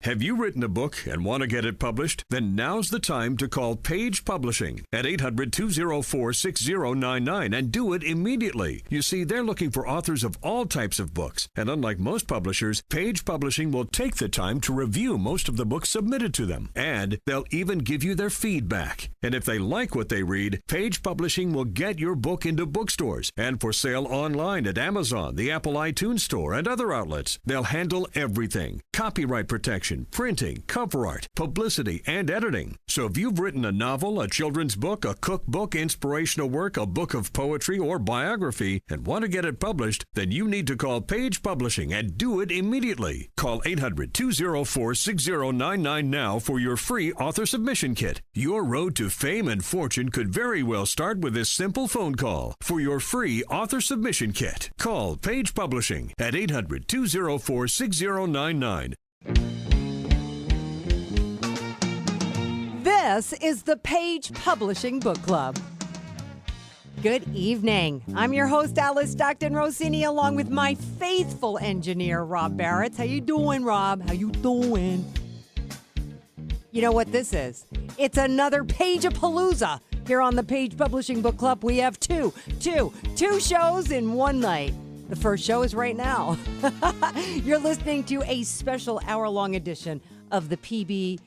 Have you written a book and want to get it published? Then now's the time to call Page Publishing at 800-204-6099 and do it immediately. You see, they're looking for authors of all types of books. And unlike most publishers, Page Publishing will take the time to review most of the books submitted to them. And they'll even give you their feedback. And if they like what they read, Page Publishing will get your book into bookstores and for sale online at Amazon, the Apple iTunes Store, and other outlets. They'll handle everything: copyright protection, printing, cover art, publicity, and editing. So if you've written a novel, a children's book, a cookbook, inspirational work, a book of poetry, or biography, and want to get it published, then you need to call Page Publishing and do it immediately. Call 800-204-6099 now for your free author submission kit. Your road to fame and fortune could very well start with this simple phone call. For your free author submission kit, call Page Publishing at 800-204-6099. This is the Page Publishing Book Club. Good evening. I'm your host, Alice Stockton Rossini, along with my faithful engineer, Rob Barrett. How you doing, Rob? How you doing? You know what this is? It's another Page-a-palooza. Here on the Page Publishing Book Club, we have two shows in one night. The first show is right now. You're listening to a special hour-long edition of the PPBC.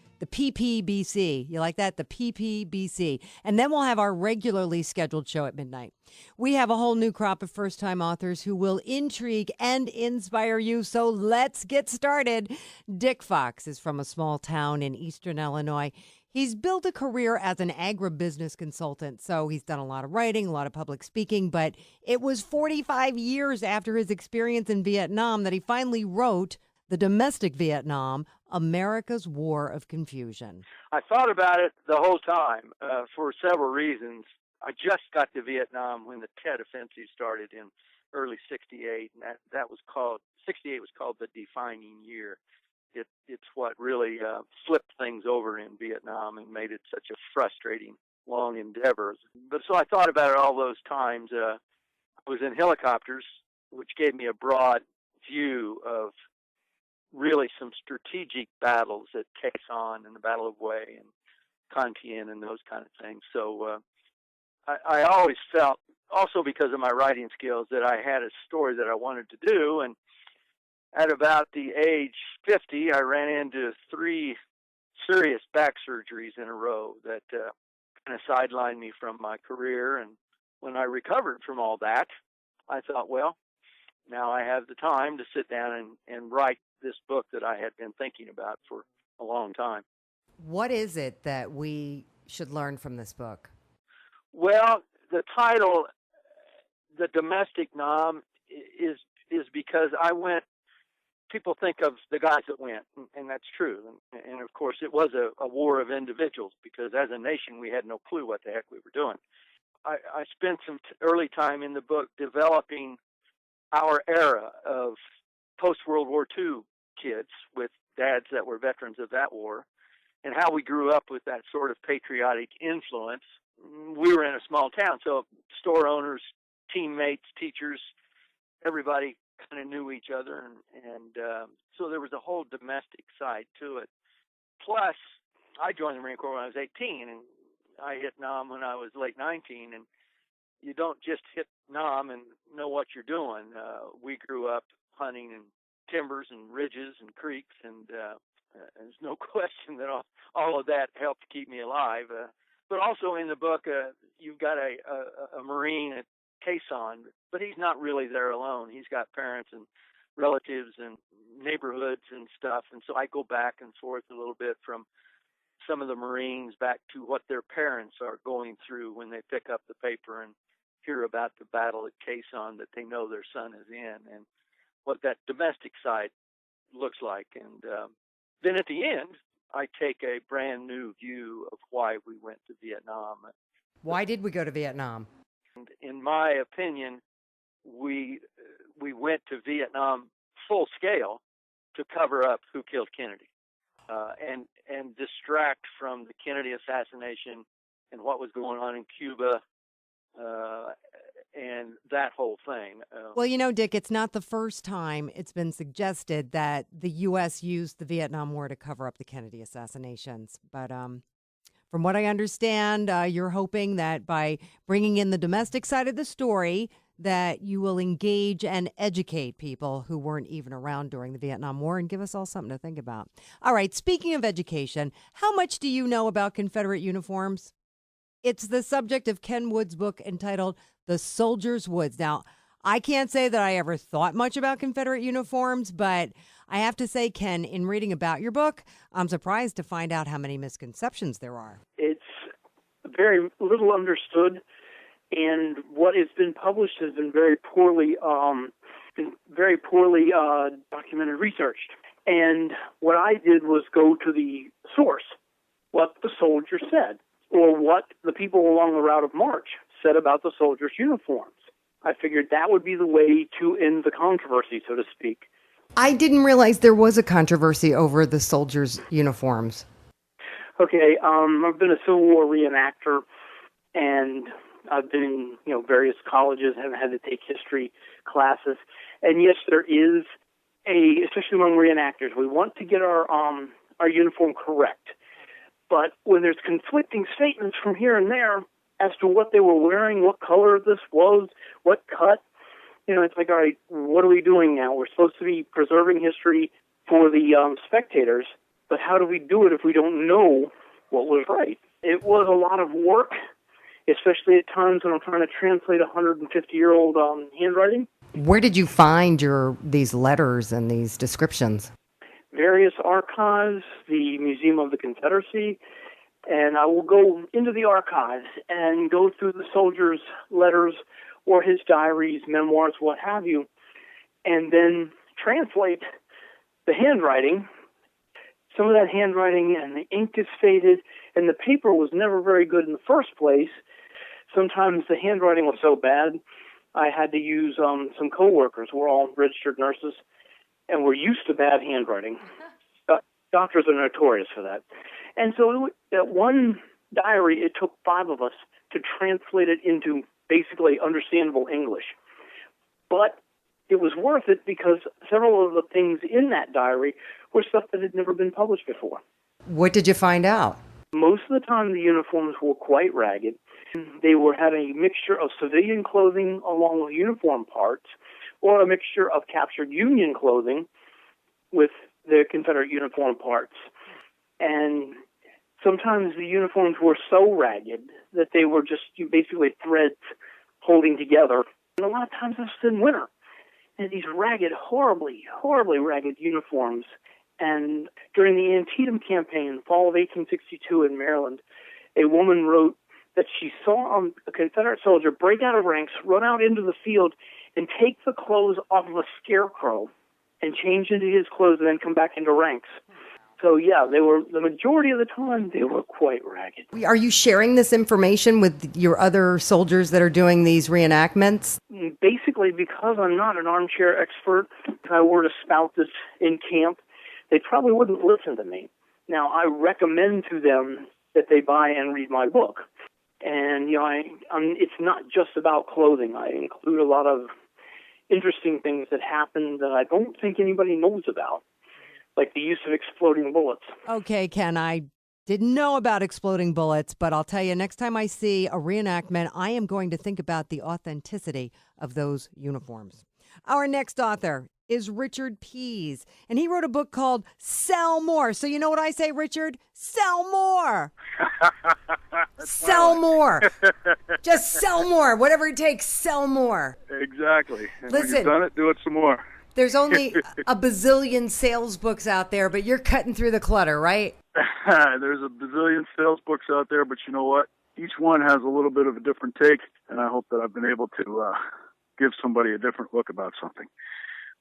You like that? The PPBC. And then we'll have our regularly scheduled show at midnight. We have a whole new crop of first-time authors who will intrigue and inspire you. So let's get started. Dick Fox is from a small town in eastern Illinois. He's built a career as an agribusiness consultant, so he's done a lot of writing, a lot of public speaking, but it was 45 years after his experience in Vietnam that he finally wrote The Domestic Vietnam, America's War of Confusion. I thought about it the whole time for several reasons. I just got to Vietnam when the Tet Offensive started in early '68, and that was called, '68 was called the defining year. It's what really flipped things over in Vietnam and made it such a frustrating, long endeavor. But so I thought about it all those times. I was in helicopters, which gave me a broad view of really some strategic battles at Quai Son and the Battle of Hue and Con Thien and those kind of things. So I always felt, also because of my writing skills, that I had a story that I wanted to do. And at about the age 50, I ran into 3 serious back surgeries in a row that kind of sidelined me from my career. And when I recovered from all that, I thought, well, now I have the time to sit down and write this book that I had been thinking about for a long time. What is it that we should learn from this book? Well, the title, The Domestic Nam, is because I went. People think of the guys that went, and that's true. And of course, it was a war of individuals, because as a nation, we had no clue what the heck we were doing. I spent some early time in the book developing our era of post-World War II kids with dads that were veterans of that war, and how we grew up with that sort of patriotic influence. We were in a small town, so store owners, teammates, teachers, everybody kind of knew each other, and so there was a whole domestic side to it. Plus, I joined the Marine Corps when I was 18, and I hit Nam when I was late 19, and you don't just hit Nam and know what you're doing. We grew up hunting in timbers and ridges and creeks, and there's no question that all of that helped keep me alive. But also in the book, you've got a Marine at Quai Son, but he's not really there alone. He's got parents and relatives and neighborhoods and stuff, and so I go back and forth a little bit from some of the Marines back to what their parents are going through when they pick up the paper and hear about the battle at Quai Son that they know their son is in, and what that domestic side looks like. And then at the end, I take a brand new view of why we went to Vietnam. Why did we go to Vietnam? And in my opinion, we went to Vietnam full scale to cover up who killed Kennedy, and distract from the Kennedy assassination and what was going on in Cuba, and that whole thing. Well, you know, Dick, it's not the first time it's been suggested that the U.S. used the Vietnam War to cover up the Kennedy assassinations. But from what I understand, you're hoping that by bringing in the domestic side of the story, that you will engage and educate people who weren't even around during the Vietnam War and give us all something to think about. All right, speaking of education, how much do you know about Confederate uniforms? It's the subject of Ken Wood's book entitled The Soldier's Woods. Now, I can't say that I ever thought much about Confederate uniforms, but I have to say, Ken, in reading about your book, I'm surprised to find out how many misconceptions there are. It's very little understood, and what has been published has been very poorly documented, researched. And what I did was go to the source, what the soldier said, or what the people along the route of march said about the soldiers' uniforms. I figured that would be the way to end the controversy, so to speak. I didn't realize there was a controversy over the soldiers' uniforms. Okay, I've been a Civil War reenactor, and I've been in various colleges, haven't had to take history classes. And yes, there is especially among reenactors, we want to get our uniform correct. But when there's conflicting statements from here and there as to what they were wearing, what color this was, what cut, it's like, all right, what are we doing now? We're supposed to be preserving history for the spectators, but how do we do it if we don't know what was right? It was a lot of work, especially at times when I'm trying to translate 150-year-old handwriting. Where did you find these letters and these descriptions? Various archives, the Museum of the Confederacy, and I will go into the archives and go through the soldier's letters or his diaries, memoirs, what have you, and then translate the handwriting. Some of that handwriting and the ink is faded, and the paper was never very good in the first place. Sometimes the handwriting was so bad, I had to use some coworkers. We're all registered nurses, and we're used to bad handwriting. Doctors are notorious for that. And so at one diary, it took 5 of us to translate it into basically understandable English. But it was worth it because several of the things in that diary were stuff that had never been published before. What did you find out? Most of the time, the uniforms were quite ragged. They had a mixture of civilian clothing along with uniform parts, or a mixture of captured Union clothing with the Confederate uniform parts. And sometimes the uniforms were so ragged that they were just basically threads holding together. And a lot of times this was in winter. And these ragged, horribly, horribly ragged uniforms. And during the Antietam campaign, fall of 1862 in Maryland, a woman wrote that she saw a Confederate soldier break out of ranks, run out into the field, and take the clothes off of a scarecrow and change into his clothes and then come back into ranks. So, yeah, the majority of the time, they were quite ragged. Are you sharing this information with your other soldiers that are doing these reenactments? Basically, because I'm not an armchair expert, if I were to spout this in camp, they probably wouldn't listen to me. Now, I recommend to them that they buy and read my book. And, it's not just about clothing. I include a lot of interesting things that happen that I don't think anybody knows about, like the use of exploding bullets. Okay, Ken, I didn't know about exploding bullets, but I'll tell you, next time I see a reenactment, I am going to think about the authenticity of those uniforms. Our next author is Richard Pease, and he wrote a book called Sell More. So you know what I say, Richard? Sell more. Sell more. Just sell more. Whatever it takes, sell more. Exactly. And Listen, when you've done it, do it some more. There's only a bazillion sales books out there, but you're cutting through the clutter, right? There's a bazillion sales books out there, but you know what? Each one has a little bit of a different take, and I hope that I've been able to give somebody a different look about something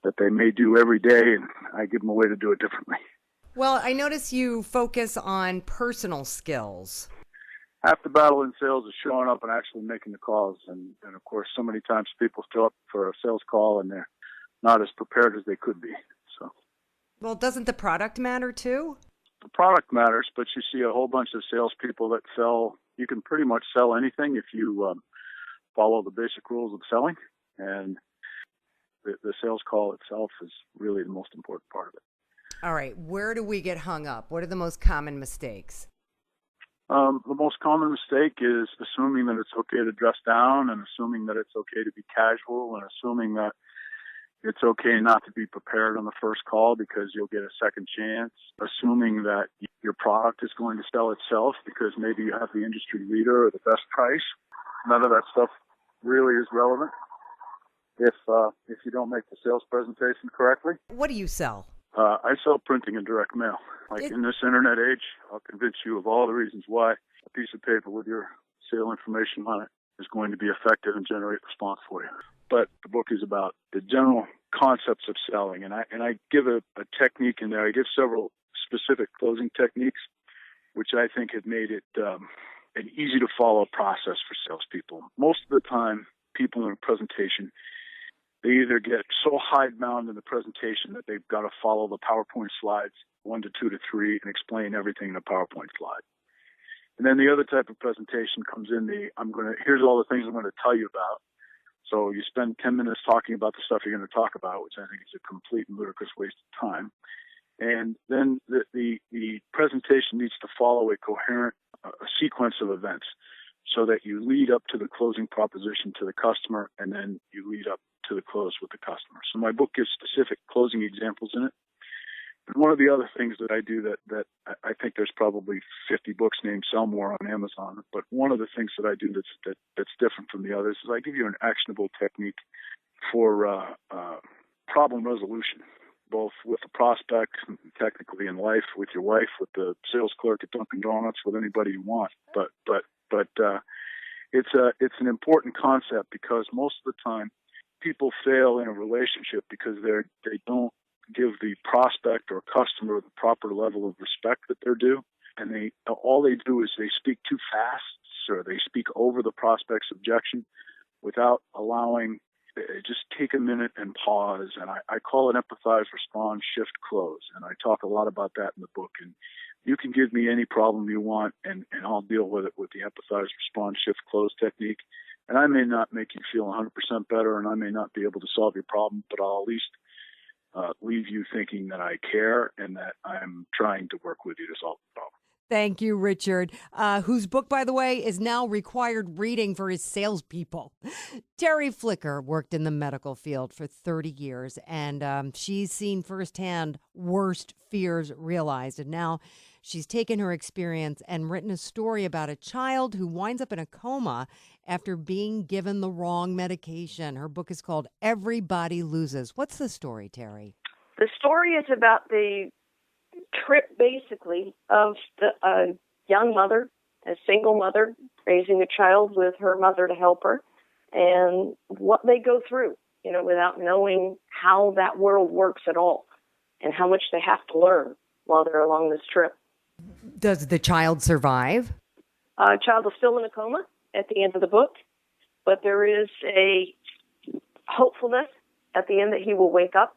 that they may do every day, and I give them a way to do it differently. Well, I notice you focus on personal skills. Half the battle in sales is showing up and actually making the calls, and of course, so many times people show up for a sales call and they're not as prepared as they could be. So, well, doesn't the product matter too? The product matters, but you see a whole bunch of salespeople that sell. You can pretty much sell anything if you follow the basic rules of selling, and the sales call itself is really the most important part of it. All right. Where do we get hung up? What are the most common mistakes? The most common mistake is assuming that it's okay to dress down, and assuming that it's okay to be casual, and assuming that it's okay not to be prepared on the first call because you'll get a second chance, assuming that your product is going to sell itself because maybe you have the industry leader or the best price. None of that stuff really is relevant if you don't make the sales presentation correctly. What do you sell? I sell printing and direct mail. In this internet age, I'll convince you of all the reasons why a piece of paper with your sale information on it is going to be effective and generate response for you. But the book is about the general concepts of selling, and I give a technique in there. I give several specific closing techniques, which I think have made it an easy to follow process for salespeople. Most of the time, people in a presentation, they either get so hidebound in the presentation that they've got to follow the PowerPoint slides 1 to 2 to 3 and explain everything in a PowerPoint slide. And then the other type of presentation comes in here's all the things I'm going to tell you about. So you spend 10 minutes talking about the stuff you're going to talk about, which I think is a complete and ludicrous waste of time. And then the presentation needs to follow a coherent sequence of events so that you lead up to the closing proposition to the customer, and then you lead up to the close with the customer. So my book gives specific closing examples in it. And one of the other things that I do that I think there's probably 50 books named Sell More on Amazon, but one of the things that I do that's different from the others is I give you an actionable technique for problem resolution, both with the prospect, technically in life, with your wife, with the sales clerk at Dunkin' Donuts, with anybody you want. But it's an important concept because most of the time people fail in a relationship because they don't give the prospect or customer the proper level of respect that they're due, and all they do is they speak too fast, or they speak over the prospect's objection without allowing. Just take a minute and pause, and I call it empathize, respond, shift, close, and I talk a lot about that in the book. And you can give me any problem you want, and I'll deal with it with the empathize, respond, shift, close technique. And I may not make you feel 100% better, and I may not be able to solve your problem, but I'll at least leave you thinking that I care and that I'm trying to work with you to solve the problem. Thank you, Richard, whose book, by the way, is now required reading for his salespeople. Terry Flicker worked in the medical field for 30 years, and she's seen firsthand worst fears realized. And now she's taken her experience and written a story about a child who winds up in a coma after being given the wrong medication. Her book is called Everybody Loses. What's the story, Terry? The story is about the trip, basically, of a young mother, a single mother, raising a child with her mother to help her, and what they go through, without knowing how that world works at all and how much they have to learn while they're along this trip. Does the child survive? Child is still in a coma at the end of the book, but there is a hopefulness at the end that he will wake up,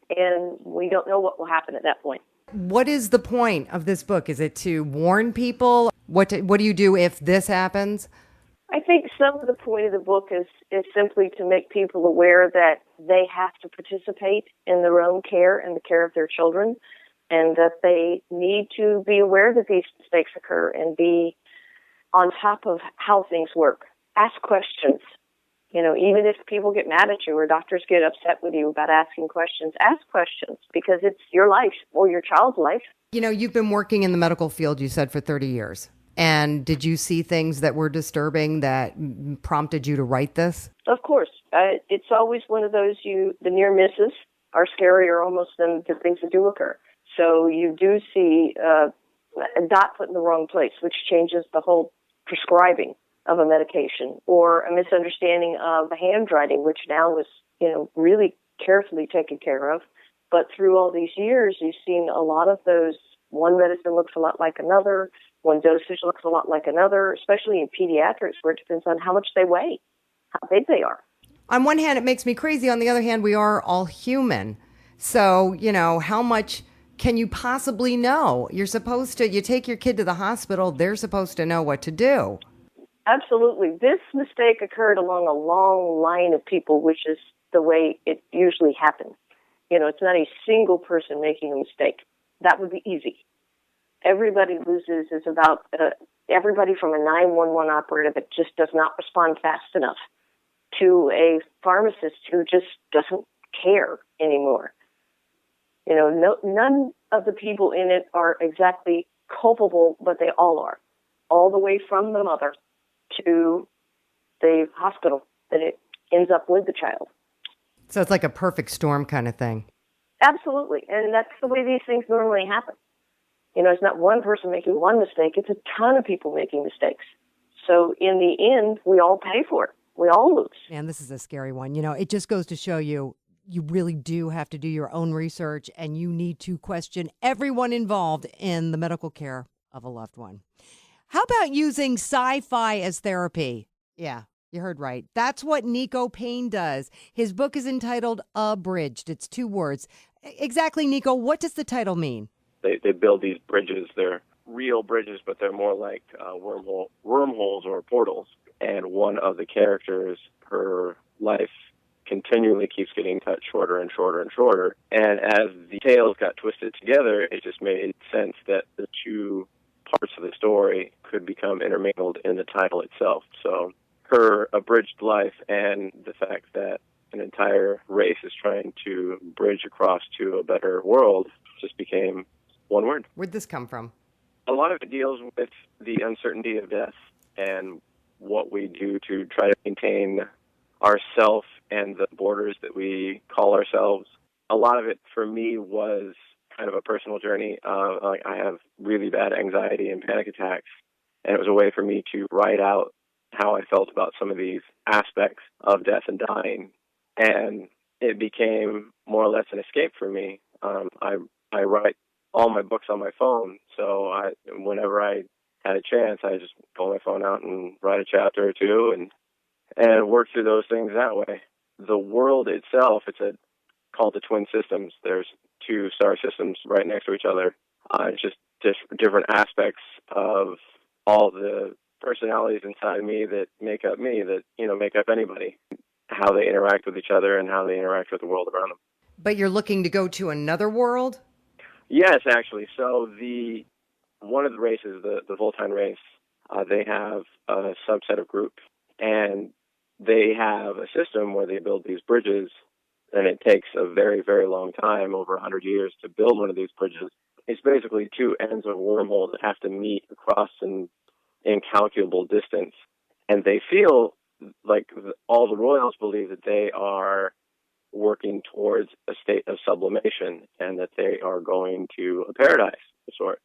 and we don't know what will happen at that point. What is the point of this book? Is it to warn people? What do you do if this happens? I think some of the point of the book is simply to make people aware that they have to participate in their own care and the care of their children, and that they need to be aware that these mistakes occur and be on top of how things work. Ask questions. Even if people get mad at you or doctors get upset with you about asking questions, ask questions because it's your life or your child's life. You've been working in the medical field, you said, for 30 years. And did you see things that were disturbing that prompted you to write this? Of course. It's always one of those, the near misses are scarier almost than the things that do occur. So you do see a dot put in the wrong place, which changes the whole prescribing of a medication, or a misunderstanding of the handwriting, which now is, really carefully taken care of. But through all these years, you've seen a lot of those. One medicine looks a lot like another. One dosage looks a lot like another, especially in pediatrics, where it depends on how much they weigh, how big they are. On one hand, it makes me crazy. On the other hand, we are all human. So, how much can you possibly know? You take your kid to the hospital, they're supposed to know what to do. Absolutely. This mistake occurred along a long line of people, which is the way it usually happens. You know, it's not a single person making a mistake. That would be easy. Everybody loses is about everybody from a 911 operator that just does not respond fast enough to a pharmacist who just doesn't care anymore. You know, none of the people in it are exactly culpable, but they all are, all the way from the mother to the hospital that it ends up with the child. So it's like a perfect storm kind of thing. Absolutely. And that's the way these things normally happen. You know, it's not one person making one mistake. It's a ton of people making mistakes. So in the end, we all pay for it. We all lose. Man, this is a scary one. You know, it just goes to show you, you really do have to do your own research, and you need to question everyone involved in the medical care of a loved one. How about using sci-fi as therapy? Yeah, you heard right. That's what Nico Payne does. His book is entitled Abridged. It's 2 words. Exactly, Nico, what does the title mean? They build these bridges. They're real bridges, but they're more like wormholes or portals. And one of the characters, her life continually keeps getting cut shorter and shorter and shorter. And as the tales got twisted together, it just made sense that the 2 parts of the story could become intermingled in the title itself. So her abridged life and the fact that an entire race is trying to bridge across to a better world just became one word. Where'd this come from? A lot of it deals with the uncertainty of death and what we do to try to maintain ourself and the borders that we call ourselves. A lot of it for me was kind of a personal journey. Like I have really bad anxiety and panic attacks, and it was a way for me to write out how I felt about some of these aspects of death and dying. And it became more or less an escape for me. I write all my books on my phone, so whenever I had a chance, I just pull my phone out and write a chapter or 2 and work through those things that way. The world itself, it's called the Twin Systems. There's 2 star systems right next to each other. Just different aspects of all the personalities inside me that make up me, that, you know, make up anybody, how they interact with each other and how they interact with the world around them. But you're looking to go to another world? Yes, actually. So one of the races, the Voltine race, they have a subset of groups, and they have a system where they build these bridges, and it takes a very, very long time, over 100 years, to build one of these bridges. It's basically 2 ends of a wormhole that have to meet across an incalculable distance, and they feel like all the royals believe that they are working towards a state of sublimation and that they are going to a paradise of sorts.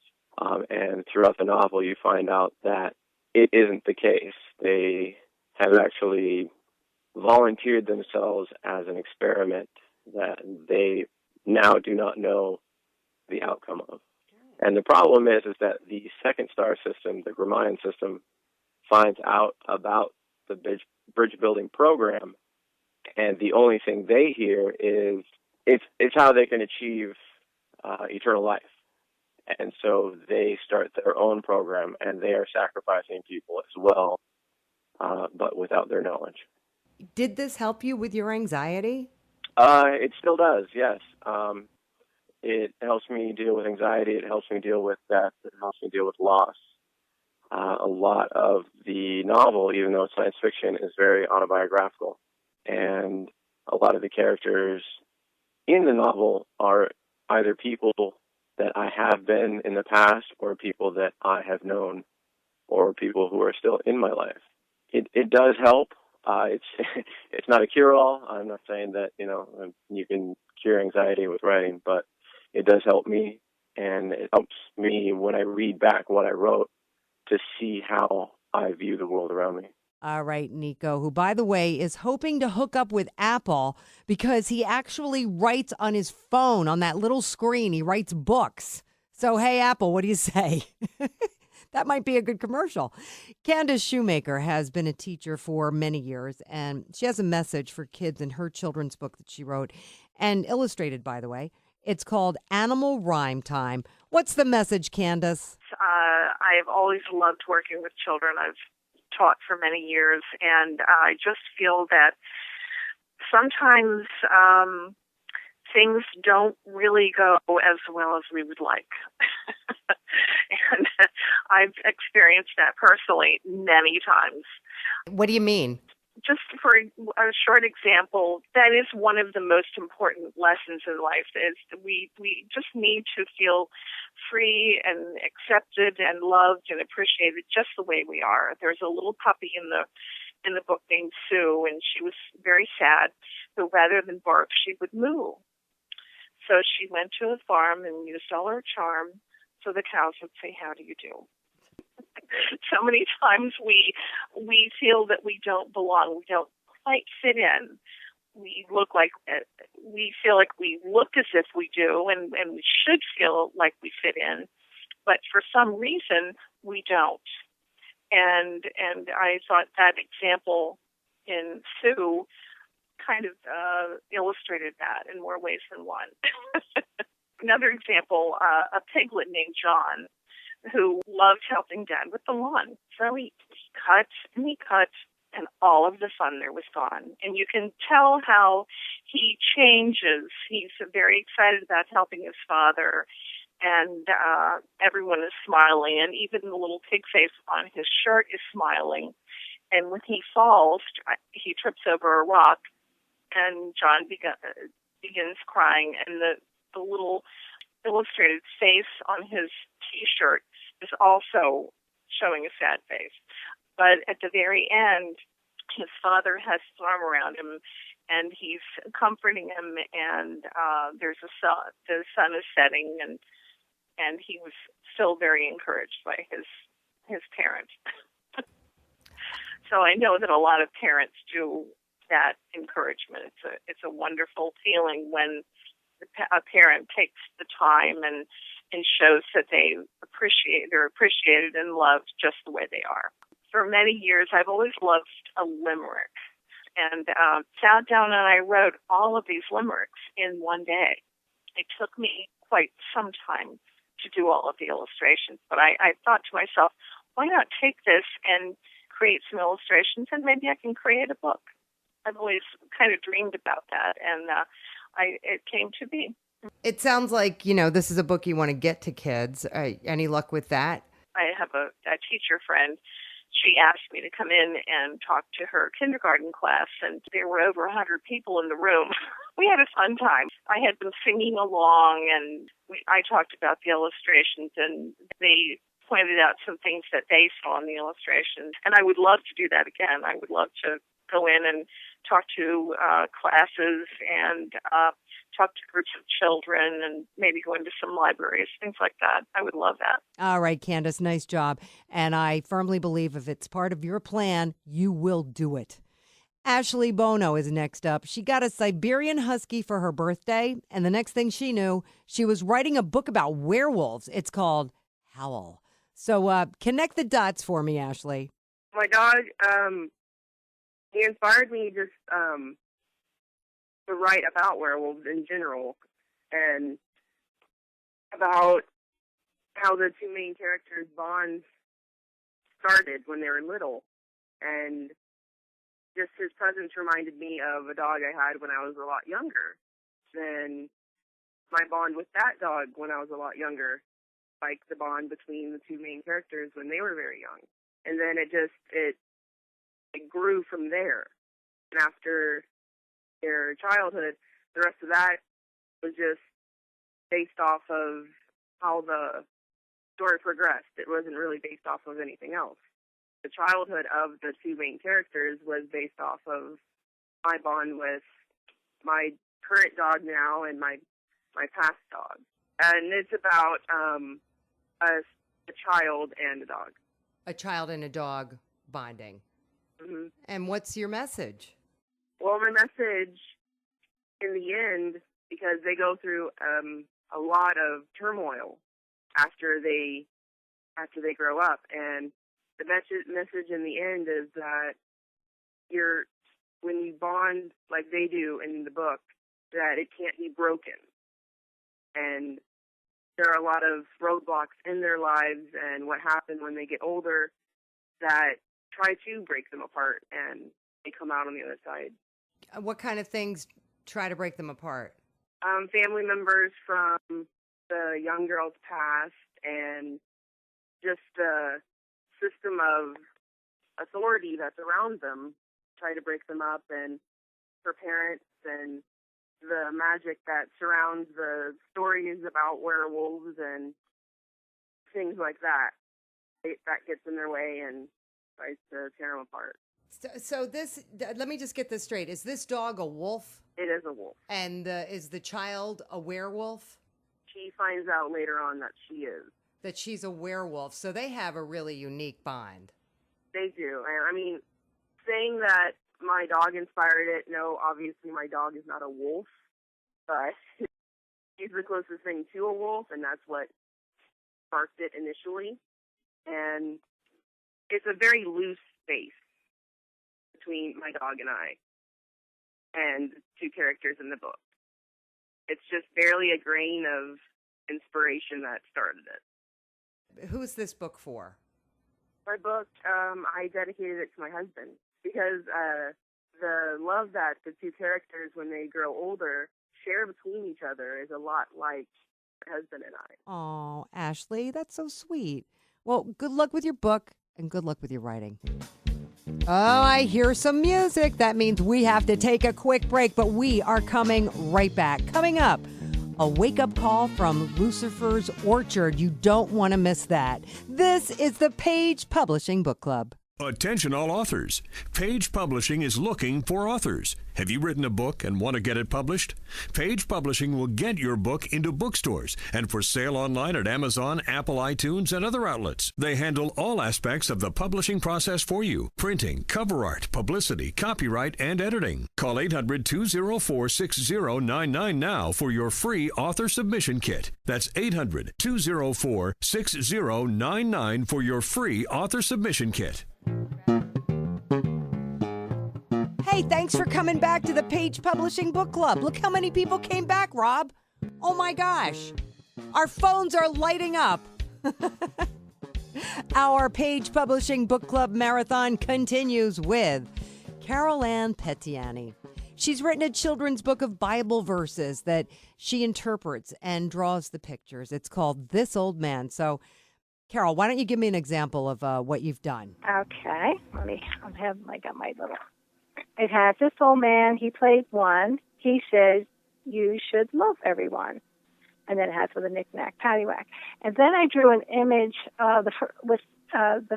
And throughout the novel, you find out that it isn't the case. They have actually volunteered themselves as an experiment that they now do not know the outcome of. And the problem is that the second star system, the Gramayan system, finds out about the bridge building program, and the only thing they hear is it's how they can achieve eternal life. And so they start their own program, and they are sacrificing people as well, but without their knowledge. Did this help you with your anxiety? It still does, yes. It helps me deal with anxiety. It helps me deal with death. It helps me deal with loss. A lot of the novel, even though it's science fiction, is very autobiographical. And a lot of the characters in the novel are either people that I have been in the past or people that I have known or people who are still in my life. It does help. It's not a cure-all. I'm not saying that, you can cure anxiety with writing, but it does help me, and it helps me when I read back what I wrote to see how I view the world around me. All right, Nico, who, by the way, is hoping to hook up with Apple because he actually writes on his phone, on that little screen. He writes books. So, hey, Apple, what do you say? That might be a good commercial. Candace Shoemaker has been a teacher for many years, and she has a message for kids in her children's book that she wrote and illustrated, by the way. It's called Animal Rhyme Time. What's the message, Candace? I've always loved working with children. I've taught for many years, and I just feel that sometimes things don't really go as well as we would like. And I've experienced that personally many times. What do you mean? Just for a short example, that is one of the most important lessons in life, is that we just need to feel free and accepted and loved and appreciated just the way we are. There's a little puppy in the book named Sue, and she was very sad, but rather than bark, she would moo. So she went to a farm and used all her charm so the cows would say, "How do you do?" So many times we feel that we don't belong, we don't quite fit in. We feel like we look as if we do, and we should feel like we fit in, but for some reason we don't. And I thought that example in Sue kind of illustrated that in more ways than one. Another example, a piglet named John, who loved helping Dad with the lawn. So he cut, and all of the fun there was gone. And you can tell how he changes. He's very excited about helping his father, and everyone is smiling, and even the little pig face on his shirt is smiling. And when he falls, he trips over a rock, and John begins crying, and the little illustrated face on his T-shirt is also showing a sad face. But at the very end, his father has his arm around him, and he's comforting him, and the sun is setting, and he was still very encouraged by his parent. So I know that a lot of parents do that encouragement. It's a wonderful feeling when a parent takes the time and shows that they're appreciated and loved just the way they are. For many years, I've always loved a limerick, and sat down and I wrote all of these limericks in one day. It took me quite some time to do all of the illustrations, but I thought to myself, why not take this and create some illustrations, and maybe I can create a book. I've always kind of dreamed about that, and it came to be. It sounds like, this is a book you want to get to kids. Any luck with that? I have a teacher friend. She asked me to come in and talk to her kindergarten class, and there were over 100 people in the room. We had a fun time. I had them singing along, and I talked about the illustrations, and they pointed out some things that they saw in the illustrations. And I would love to do that again. I would love to go in and talk to classes and talk to groups of children, and maybe go into some libraries, things like that. I would love that. All right, Candace, nice job. And I firmly believe if it's part of your plan, you will do it. Ashley Bono is next up. She got a Siberian Husky for her birthday, and the next thing she knew, she was writing a book about werewolves. It's called Howl. So connect the dots for me, Ashley. My dog, he inspired me just to write about werewolves in general, and about how the two main characters' bonds started when they were little. And just his presence reminded me of a dog I had when I was a lot younger than my bond with that dog when I was a lot younger, like the bond between the two main characters when they were very young. And then it grew from there. And after their childhood, the rest of that was just based off of how the story progressed. It wasn't really based off of anything else. The childhood of the two main characters was based off of my bond with my current dog now and my past dog. And it's about a child and a dog. A child and a dog bonding. Mm-hmm. And what's your message? Well, my message in the end, because they go through a lot of turmoil after they grow up, and the message in the end is that when you bond like they do in the book, that it can't be broken. And there are a lot of roadblocks in their lives and what happened when they get older that try to break them apart, and they come out on the other side. What kind of things try to break them apart? Family members from the young girl's past, and just the system of authority that's around them, try to break them up, and her parents and the magic that surrounds the stories about werewolves and things like that. That gets in their way and tries to tear them apart. So let me just get this straight. Is this dog a wolf? It is a wolf. And is the child a werewolf? She finds out later on that she is. That she's a werewolf. So they have a really unique bond. They do. And I mean, saying that my dog inspired it, no, obviously my dog is not a wolf, but she's the closest thing to a wolf, and that's what sparked it initially. And it's a very loose space between my dog and I and two characters in the book. It's just barely a grain of inspiration that started it. Who's this book for? My book, I dedicated it to my husband because the love that the two characters, when they grow older, share between each other is a lot like my husband and I. Oh, Ashley, that's so sweet. Well, good luck with your book and good luck with your writing. Oh, I hear some music. That means we have to take a quick break, but we are coming right back. Coming up, a wake-up call from Lucifer's Orchard. You don't want to miss that. This is the Page Publishing Book Club. Attention all authors. Page Publishing is looking for authors. Have you written a book and want to get it published? Page Publishing will get your book into bookstores and for sale online at Amazon, Apple, iTunes, and other outlets. They handle all aspects of the publishing process for you. Printing, cover art, publicity, copyright, and editing. Call 800-204-6099 now for your free author submission kit. That's 800-204-6099 for your free author submission kit. Hey, thanks for coming back to the Page Publishing Book Club. Look how many people came back, Rob. Oh my gosh. Our phones are lighting up. Our Page Publishing Book Club marathon continues with Carol Ann Petiani. She's written a children's book of Bible verses that she interprets and draws the pictures. It's called This Old Man. So, Carol, why don't you give me an example of what you've done? Okay. I got my little... It has this old man. He played one. He says, you should love everyone. And then it has with a knick-knack, paddywhack. And then I drew an image. The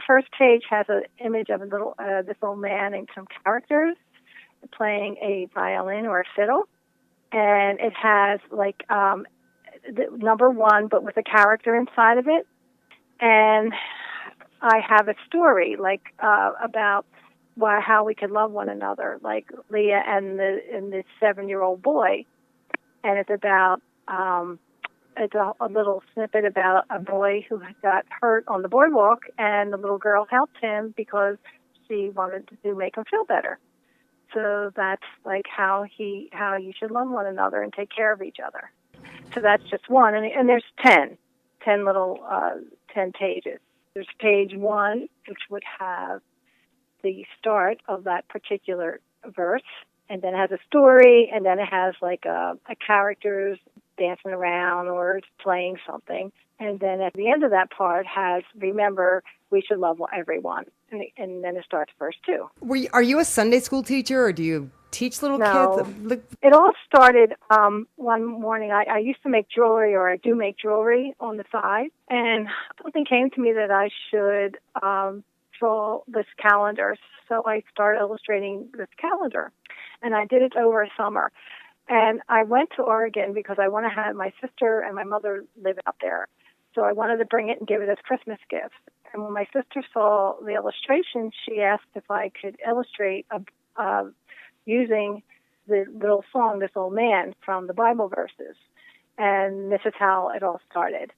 first page has an image of a little this old man and some characters playing a violin or a fiddle. And it has like the number one, but with a character inside of it. And I have a story like about how we could love one another, like Leah and this 7-year-old boy. And it's about it's a little snippet about a boy who got hurt on the boardwalk, and the little girl helped him because she wanted to make him feel better. So that's like how you should love one another and take care of each other. So that's just one, and there's 10 little 10 pages. There's page 1, which would have the start of that particular verse, and then it has a story, and then it has like a characters dancing around or playing something. And then at the end of that part has, remember, we should love everyone. And then it starts verse 2. Are you a Sunday school teacher, or do you teach little kids? It all started one morning. I used to make jewelry, or I do make jewelry on the side. And something came to me that I should draw this calendar. So I started illustrating this calendar. And I did it over a summer. And I went to Oregon because I want to have my sister and my mother live out there. So I wanted to bring it and give it as Christmas gifts. And when my sister saw the illustration, she asked if I could illustrate using the little song, This Old Man, from the Bible verses. And this is how it all started.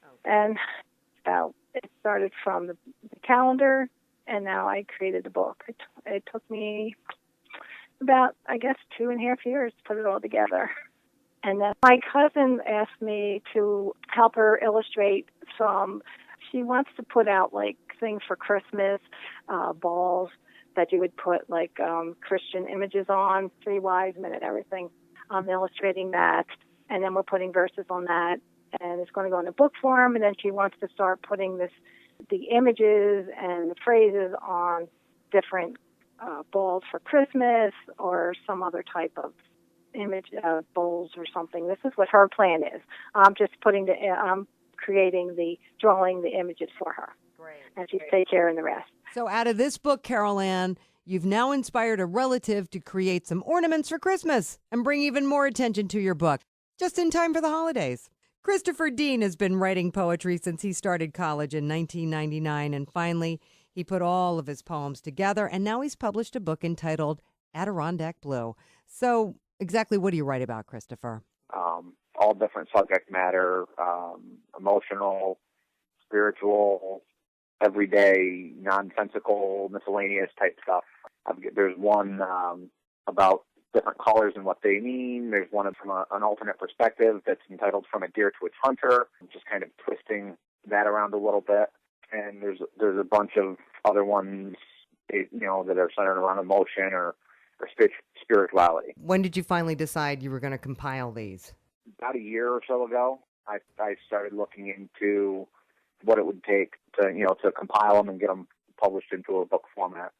Okay. And so it started from the calendar, and now I created the book. It took me about, 2.5 years to put it all together. And then my cousin asked me to help her illustrate some she wants to put out like things for Christmas, balls that you would put like Christian images on, 3 wise men and everything. I'm illustrating that, and then we're putting verses on that, and it's going to go in a book form, and then she wants to start putting the images and the phrases on different balls for Christmas or some other type of image bowls or something. This is what her plan is. I'm just I'm drawing the images for her. Great. And she's taking care of the rest. So out of this book, Carol Ann, you've now inspired a relative to create some ornaments for Christmas and bring even more attention to your book, just in time for the holidays. Christopher Dean has been writing poetry since he started college in 1999, and finally he put all of his poems together, and now he's published a book entitled Adirondack Blue. So exactly what do you write about, Christopher? All different subject matter, emotional, spiritual, everyday, nonsensical, miscellaneous type stuff. There's one about different colors and what they mean. There's one from an alternate perspective that's entitled From a Deer to its Hunter, just kind of twisting that around a little bit. And there's a bunch of other ones, that are centered around emotion or spirituality. When did you finally decide you were going to compile these? About a year or so ago, I started looking into what it would take to compile them and get them published into a book format.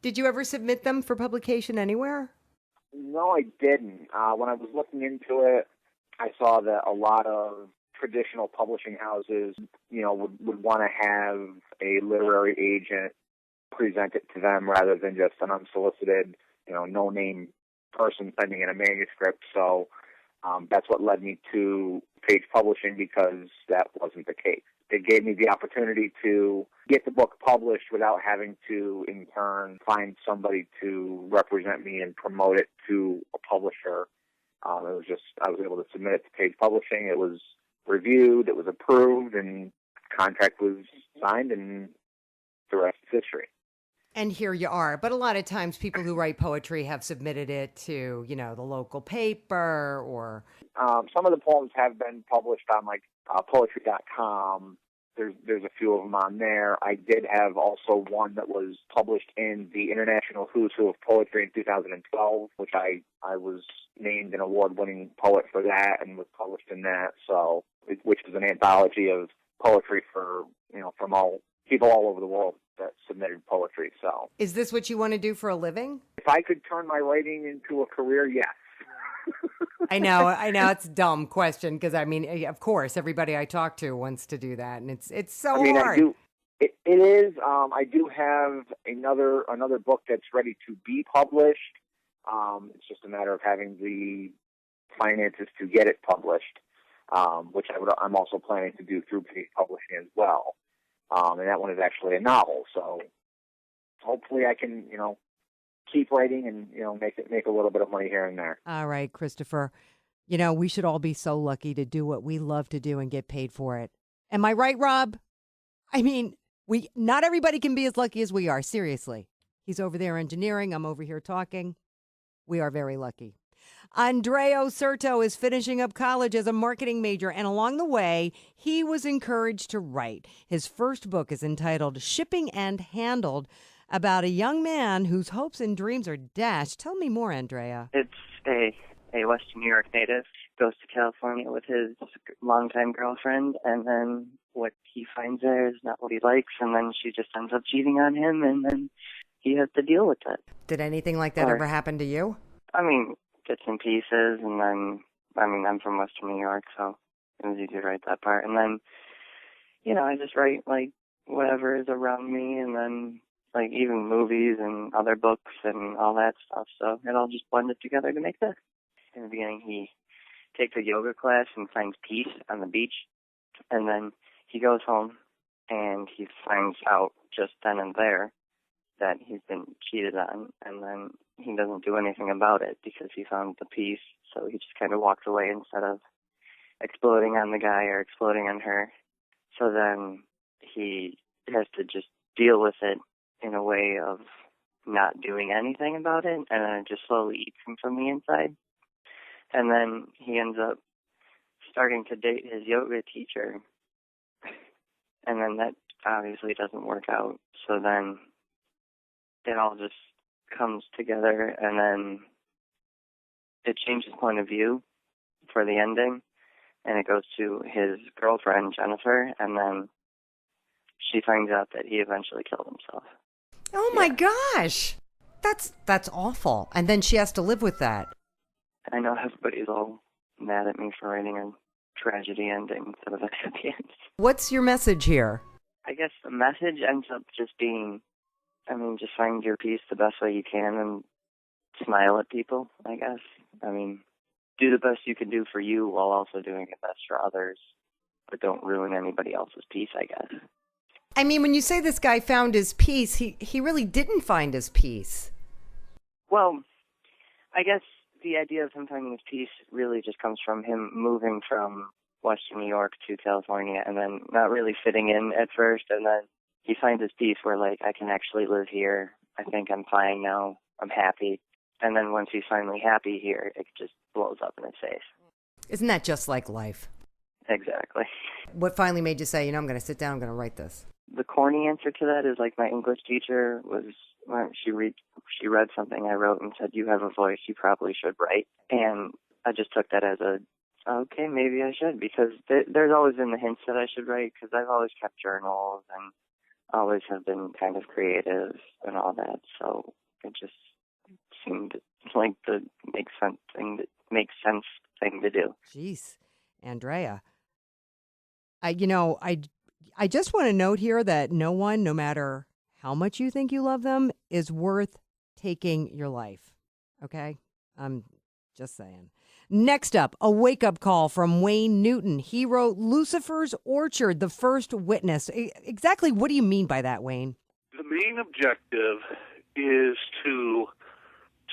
Did you ever submit them for publication anywhere? No, I didn't. When I was looking into it, I saw that a lot of traditional publishing houses, would want to have a literary agent present it to them rather than just an unsolicited, no-name person sending in a manuscript. So that's what led me to Page Publishing, because that wasn't the case. It gave me the opportunity to get the book published without having to, in turn, find somebody to represent me and promote it to a publisher. I was able to submit it to Page Publishing. It was reviewed, it was approved, and contract was signed, and the rest is history. And here you are. But a lot of times people who write poetry have submitted it to, the local paper or... Some of the poems have been published on poetry.com. There's a few of them on there. I did have also one that was published in the International Who's Who of Poetry in 2012, which I was named an award-winning poet for that and was published in that. So, which is an anthology of poetry for, from all people all over the world that submitted poetry. So, is this what you want to do for a living? If I could turn my writing into a career, yes. I know it's a dumb question because, of course, everybody I talk to wants to do that, and it's so hard. It is. I do have another book that's ready to be published. It's just a matter of having the finances to get it published, which I'm also planning to do through Page Publishing as well. And that one is actually a novel, so hopefully I can, keep writing and, make a little bit of money here and there. All right, Christopher. We should all be so lucky to do what we love to do and get paid for it. Am I right, Rob? Not everybody can be as lucky as we are, seriously. He's over there engineering, I'm over here talking. We are very lucky. Andrea Oserto is finishing up college as a marketing major, and along the way, he was encouraged to write. His first book is entitled Shipping and Handled, about a young man whose hopes and dreams are dashed. Tell me more, Andrea. It's a Western New York native, goes to California with his longtime girlfriend, and then what he finds there is not what he likes, and then she just ends up cheating on him, and then he has to deal with it. Did anything like that ever happen to you? Bits and pieces, and then, I'm from Western New York, so it was easy to write that part. And then, I just write, whatever is around me, and then, even movies and other books and all that stuff. So it all just blended together to make this. In the beginning, he takes a yoga class and finds peace on the beach. And then he goes home, and he finds out just then and there that he's been cheated on, and then he doesn't do anything about it because he found the peace, so he just kind of walks away instead of exploding on the guy or exploding on her. So then he has to just deal with it in a way of not doing anything about it, and then it just slowly eats him from the inside. And then he ends up starting to date his yoga teacher, And then that obviously doesn't work out. So then it all just comes together, and then it changes point of view for the ending, and it goes to his girlfriend, Jennifer, and then she finds out that he eventually killed himself. Oh my gosh. That's awful. And then she has to live with that. I know everybody's all mad at me for writing a tragedy ending instead of a happy end. What's your message here? I guess the message ends up just being, just find your peace the best way you can and smile at people, I guess. Do the best you can do for you while also doing the best for others, but don't ruin anybody else's peace, I guess. When you say this guy found his peace, he really didn't find his peace. Well, I guess the idea of him finding his peace really just comes from him moving from Western New York to California and then not really fitting in at first, and then he finds his peace where, I can actually live here. I think I'm fine now. I'm happy. And then once he's finally happy here, it just blows up in his face. Isn't that just like life? Exactly. What finally made you say, I'm going to sit down, I'm going to write this? The corny answer to that is my English teacher was, she read something I wrote and said, you have a voice, you probably should write. And I just took that as okay, maybe I should, because there's always been the hints that I should write, because I've always kept journals and always have been kind of creative and all that. So it just seemed like the makes sense thing to do. Jeez, Andrea. I just want to note here that no one, no matter how much you think you love them, is worth taking your life. Okay? I'm just saying. Next up, a wake-up call from Wayne Newton. He wrote Lucifer's Orchard, The First Witness. Exactly what do you mean by that, Wayne? The main objective is to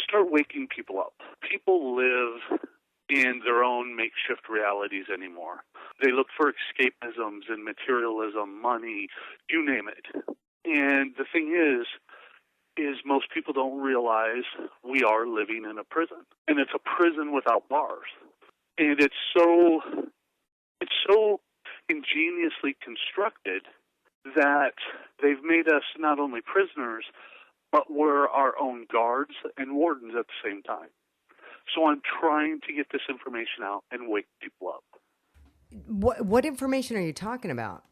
start waking people up. People live in their own makeshift realities anymore. They look for escapisms and materialism, money, you name it. And the thing is most people don't realize we are living in a prison. And it's a prison without bars. And it's so ingeniously constructed that they've made us not only prisoners, but we're our own guards and wardens at the same time. So I'm trying to get this information out and wake people up. What information are you talking about?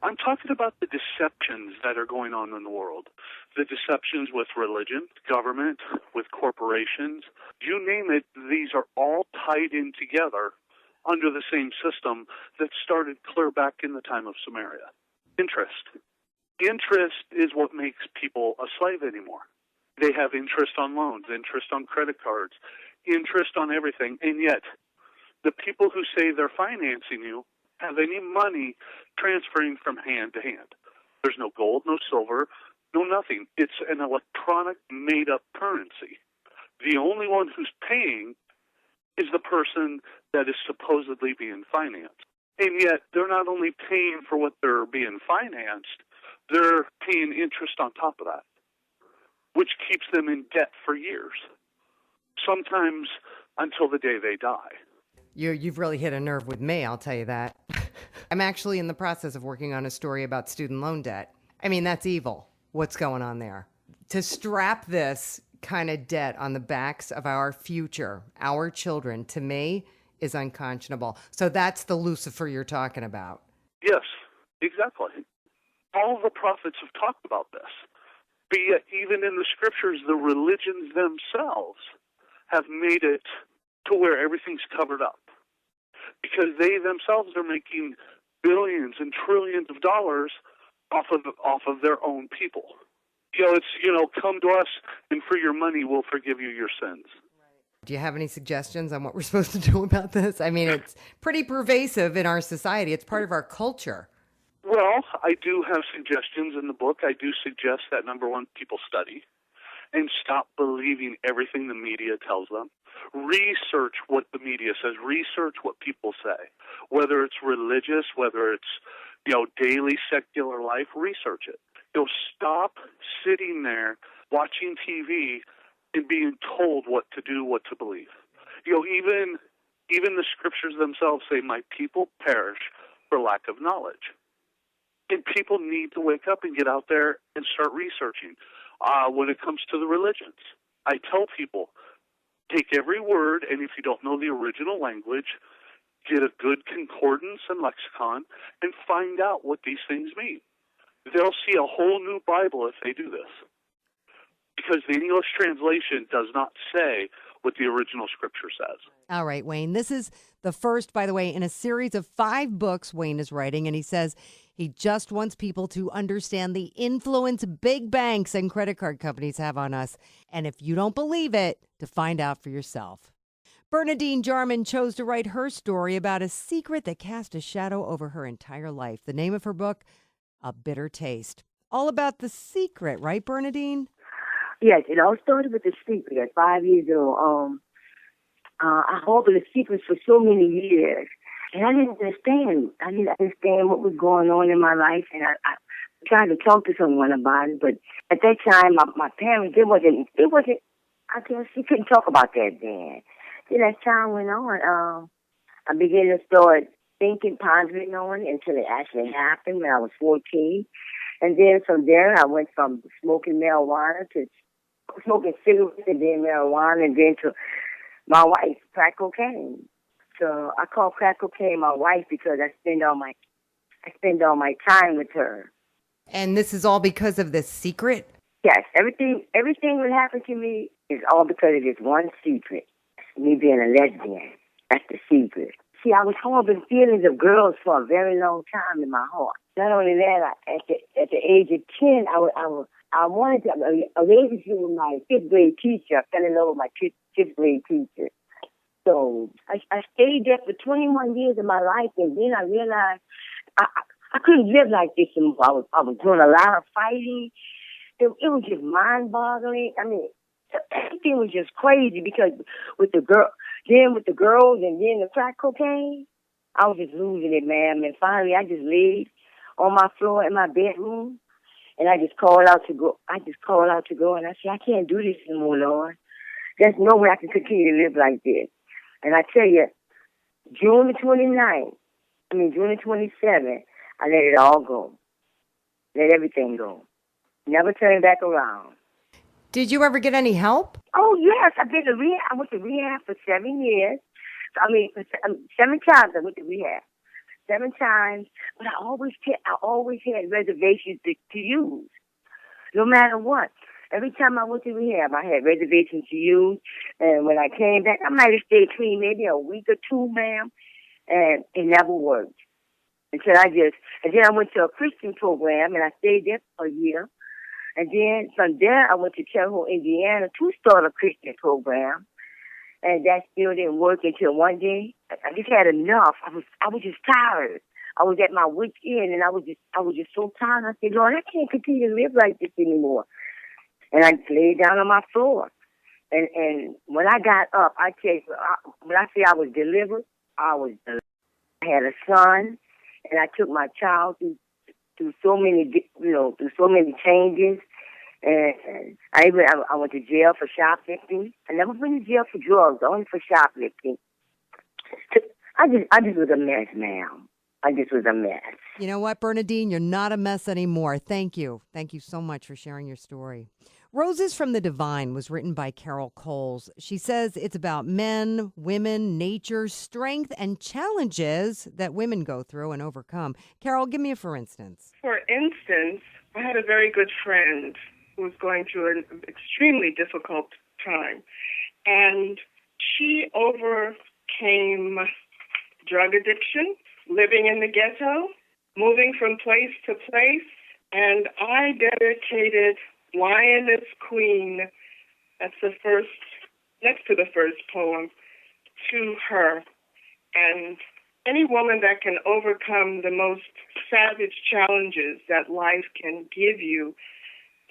I'm talking about the deceptions that are going on in the world. The deceptions with religion, government, with corporations, you name it, these are all tied in together under the same system that started clear back in the time of Samaria. Interest. Interest is what makes people a slave anymore. They have interest on loans, interest on credit cards, interest on everything, and yet the people who say they're financing you have any money transferring from hand to hand. There's no gold, no silver, no nothing. It's an electronic made-up currency. The only one who's paying is the person that is supposedly being financed. And yet they're not only paying for what they're being financed, they're paying interest on top of that, which keeps them in debt for years, sometimes until the day they die. You've really hit a nerve with me, I'll tell you that. I'm actually in the process of working on a story about student loan debt. That's evil. What's going on there? To strap this kind of debt on the backs of our future, our children, to me, is unconscionable. So that's the Lucifer you're talking about. Yes, exactly. All the prophets have talked about this. Be it even in the scriptures, the religions themselves have made it to where everything's covered up, because they themselves are making billions and trillions of dollars off of their own people. Come to us, and for your money, we'll forgive you your sins. Do you have any suggestions on what we're supposed to do about this? It's pretty pervasive in our society. It's part of our culture. Well, I do have suggestions in the book. I do suggest that, number one, people study and stop believing everything the media tells them. Research what the media says. Research what people say. Whether it's religious, whether it's, daily secular life, research it. Stop sitting there watching TV and being told what to do, what to believe. Even the scriptures themselves say, my people perish for lack of knowledge. And people need to wake up and get out there and start researching. When it comes to the religions, I tell people, take every word, and if you don't know the original language, get a good concordance and lexicon and find out what these things mean. They'll see a whole new Bible if they do this. Because the English translation does not say what the original scripture says. All right, Wayne. This is the first, by the way, in a series of 5 books Wayne is writing, and he says he just wants people to understand the influence big banks and credit card companies have on us. And if you don't believe it, to find out for yourself. Bernadine Jarman chose to write her story about a secret that cast a shadow over her entire life. The name of her book, A Bitter Taste. All about the secret, right, Bernadine? Yes, it all started with the secret at 5 years old. I harbored the secret for so many years, and I didn't understand. I didn't understand what was going on in my life, and I tried to talk to someone about it. But at that time, my parents, it wasn't. I guess you couldn't talk about that then. Then as time went on, I began to start thinking, pondering on it until it actually happened when I was 14. And then from there, I went from smoking marijuana to smoking cigarettes and then marijuana and then to my wife, crack cocaine. So I call crack cocaine my wife because I spend all my time with her. And this is all because of this secret? Yes, everything that happened to me is all because of this one secret. Me being a lesbian. That's the secret. See, I was harboring feelings of girls for a very long time in my heart. Not only that, at the age of 10, I wanted to have a relationship with my 5th grade teacher. I fell in love with my 5th grade teacher. So I stayed there for 21 years of my life, and then I realized I couldn't live like this anymore. I was doing a lot of fighting. It was just mind-boggling. I mean, everything was just crazy because with the girls and then the crack cocaine, I was just losing it, man. And finally, I just laid on my floor in my bedroom, and I just called out to go. And I said, I can't do this anymore, Lord. There's no way I can continue to live like this. And I tell you, June the 27th, I let it all go. Let everything go. Never turn back around. Did you ever get any help? Oh, yes. I went to rehab for 7 years. 7 times I went to rehab. 7 times. But I always had reservations to use. No matter what. Every time I went to rehab, I had reservations to use. And when I came back, I might have stayed clean maybe a week or 2, ma'am. And it never worked. And then I went to a Christian program, and I stayed there for a year. And then from there, I went to Terre Indiana to start a Christian program. And that still didn't work until one day. I just had enough. I was just tired. I was at my wit's end, and I was just so tired. I said, Lord, I can't continue to live like this anymore. And I laid down on my floor. And when I got up, I tell you, when I say I was delivered, I was delivered. I had a son, and I took my child through so many changes. And I went to jail for shoplifting. I never been to jail for drugs, only for shoplifting. I just was a mess, ma'am. I just was a mess. You know what, Bernadine? You're not a mess anymore. Thank you. Thank you so much for sharing your story. Roses from the Divine was written by Carol Coles. She says it's about men, women, nature, strength, and challenges that women go through and overcome. Carol, give me a for instance. For instance, I had a very good friend who was going through an extremely difficult time. And she overcame drug addiction, living in the ghetto, moving from place to place. And I dedicated Lioness Queen, that's next to the first poem, to her. And any woman that can overcome the most savage challenges that life can give you,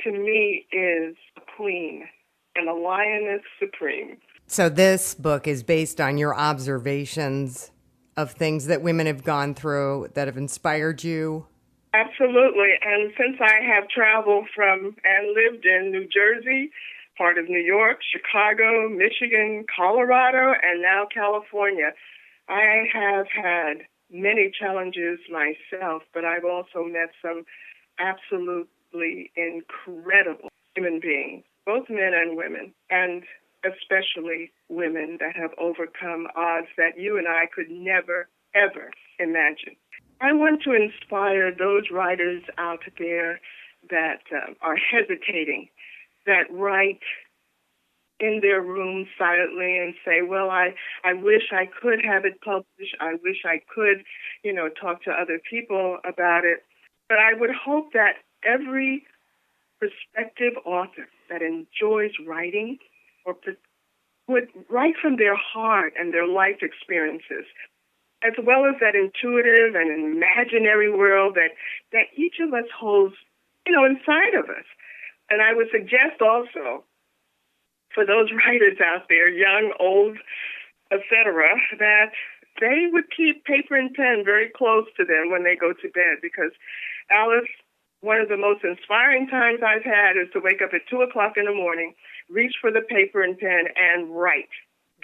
to me, is a queen and a lioness supreme. So this book is based on your observations of things that women have gone through that have inspired you? Absolutely. And since I have traveled from and lived in New Jersey, part of New York, Chicago, Michigan, Colorado, and now California, I have had many challenges myself, but I've also met some absolutely incredible human beings, both men and women, and especially women that have overcome odds that you and I could never, ever imagine. I want to inspire those writers out there that are hesitating, that write in their room silently and say, well, I wish I could have it published. I wish I could, talk to other people about it. But I would hope that every prospective author that enjoys writing would write from their heart and their life experiences, as well as that intuitive and imaginary world that each of us holds, inside of us. And I would suggest also for those writers out there, young, old, etc., that they would keep paper and pen very close to them when they go to bed, because, Alice, one of the most inspiring times I've had is to wake up at 2 o'clock in the morning, reach for the paper and pen, and write,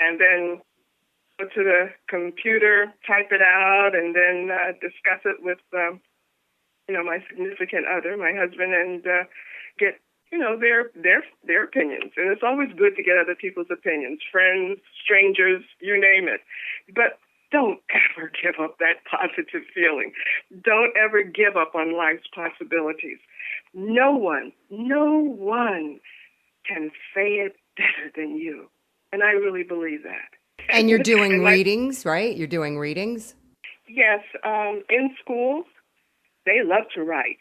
and then go to the computer, type it out, and then discuss it with, my significant other, my husband, and get, their opinions. And it's always good to get other people's opinions, friends, strangers, you name it. But don't ever give up that positive feeling. Don't ever give up on life's possibilities. No one can say it better than you. And I really believe that. And you're doing readings, right? You're doing readings? Yes. In schools, they love to write.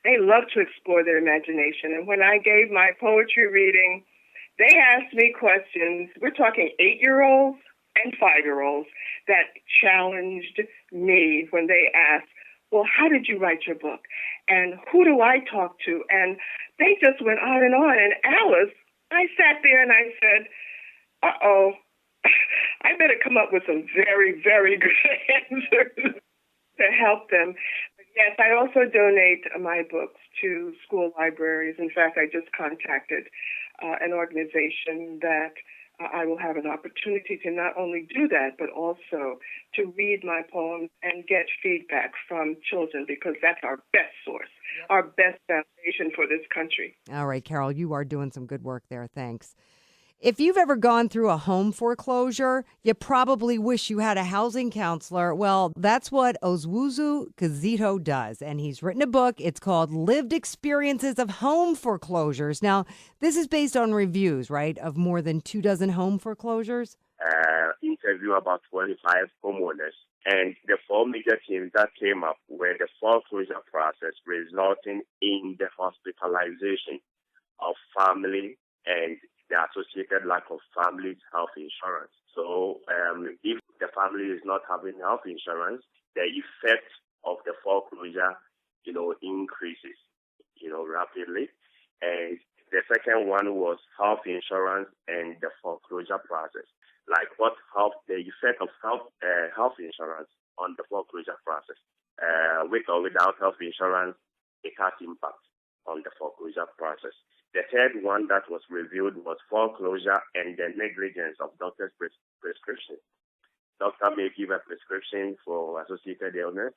They love to explore their imagination. And when I gave my poetry reading, they asked me questions. We're talking 8-year-olds and 5-year-olds that challenged me when they asked, well, how did you write your book? And who do I talk to? And they just went on. And Alice, I sat there and I said, uh-oh, I better come up with some very, very good answers to help them. But yes, I also donate my books to school libraries. In fact, I just contacted an organization that I will have an opportunity to not only do that, but also to read my poems and get feedback from children, because that's our best source, our best foundation for this country. All right, Carol, you are doing some good work there. Thanks. If you've ever gone through a home foreclosure, you probably wish you had a housing counselor. Well, that's what Ozwuzu Kizito does. And he's written a book. It's called Lived Experiences of Home Foreclosures. Now, this is based on reviews, right, of more than 24 home foreclosures? Interview about 25 homeowners. And the 4 major themes that came up were the foreclosure process resulting in the hospitalization of family and the associated lack of family's health insurance. So if the family is not having health insurance, the effect of the foreclosure, increases, rapidly. And the second one was health insurance and the foreclosure process. Like the effect of health insurance on the foreclosure process. With or without health insurance, it has impact on the foreclosure process. The third one that was reviewed was foreclosure and the negligence of doctor's prescription. Doctor may give a prescription for associated illness.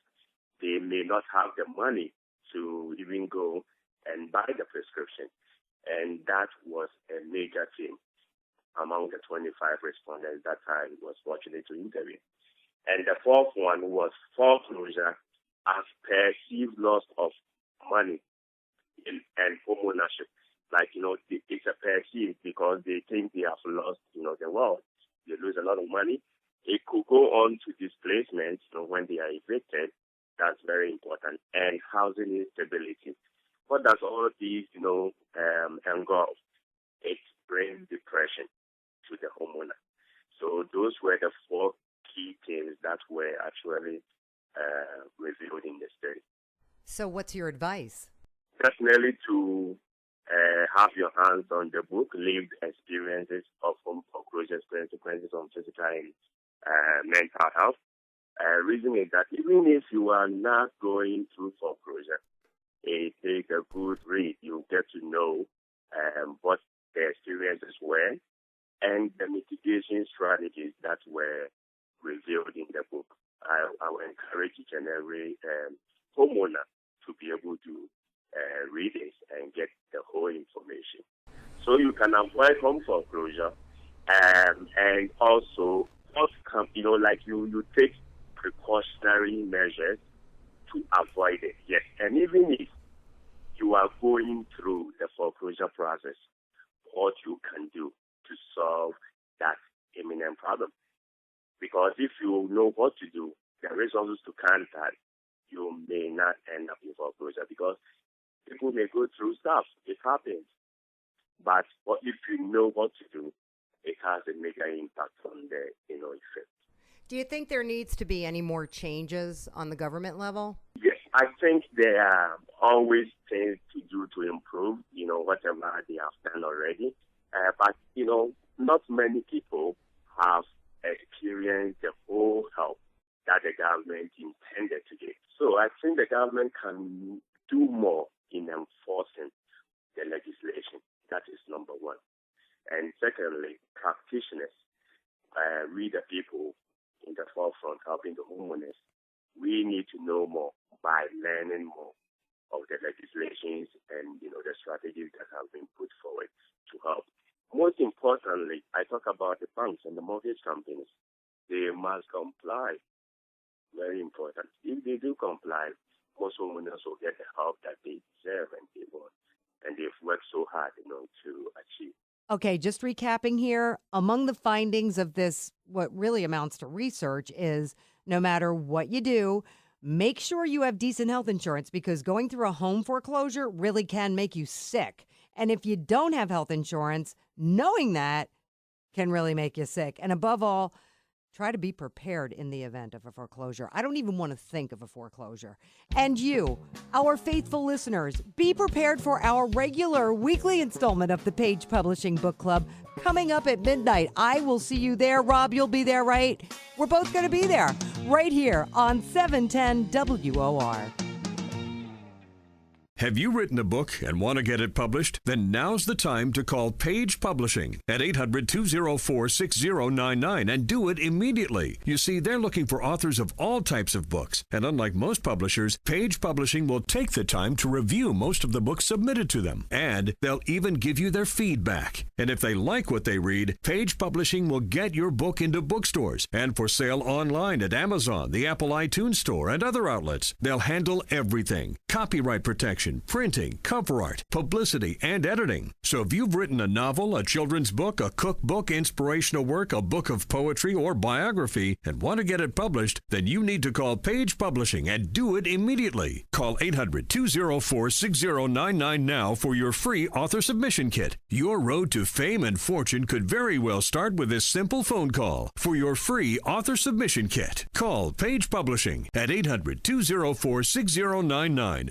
They may not have the money to even go and buy the prescription. And that was a major theme among the 25 respondents that I was fortunate to interview. And the fourth one was foreclosure as perceived loss of money and homeownership. Like, it's a perceived because they think they have lost, the world. They lose a lot of money. It could go on to displacement, when they are evicted. That's very important. And housing instability. What does all these, engulf? It brings depression to the homeowner. So those were the 4 key things that were actually reviewed in the study. So what's your advice? Definitely to have your hands on the book, Lived Experiences of Home Foreclosures, Consequences on Physical and Mental Health. Reason is that even if you are not going through foreclosure, it is a good read. You get to know what the experiences were and the mitigation strategies that were revealed in the book. I will encourage each and every homeowner to be able to read it and get the whole information. So you can avoid home foreclosure, and also, like you take precautionary measures to avoid it. Yes, and even if you are going through the foreclosure process, what you can do to solve that imminent problem. Because if you know what to do, the resources to contact, you may not end up in foreclosure because people may go through stuff. It happens. But if you know what to do, it has a major impact on the effect. Do you think there needs to be any more changes on the government level? Yes, I think there are always things to do to improve, whatever they have done already. But, not many people have experienced the whole help that the government intended to give. So I think the government can do more in enforcing the legislation. That is number one. And secondly, practitioners, we the people in the forefront helping the homeowners, we need to know more by learning more of the legislations and, the strategies that have been put forward to help. Most importantly, I talk about the banks and the mortgage companies. They must comply. Very important. If they do comply, most homeowners will get the help that they deserve and they want. And they've worked so hard, to achieve. Okay, just recapping here, among the findings of this, what really amounts to research is no matter what you do, make sure you have decent health insurance because going through a home foreclosure really can make you sick. And if you don't have health insurance, knowing that can really make you sick. And above all, try to be prepared in the event of a foreclosure. I don't even want to think of a foreclosure. And you, our faithful listeners, be prepared for our regular weekly installment of the Page Publishing Book Club coming up at midnight. I will see you there. Rob, you'll be there, right? We're both going to be there right here on 710 WOR. Have you written a book and want to get it published? Then now's the time to call Page Publishing at 800-204-6099 and do it immediately. You see, they're looking for authors of all types of books. And unlike most publishers, Page Publishing will take the time to review most of the books submitted to them. And they'll even give you their feedback. And if they like what they read, Page Publishing will get your book into bookstores and for sale online at Amazon, the Apple iTunes Store, and other outlets. They'll handle everything. Copyright protection, printing, cover art, publicity, and editing. So if you've written a novel, a children's book, a cookbook, inspirational work, a book of poetry, or biography, and want to get it published, then you need to call Page Publishing and do it immediately. Call 800-204-6099 now for your free author submission kit. Your road to fame and fortune could very well start with this simple phone call. For your free author submission kit, call Page Publishing at 800-204-6099.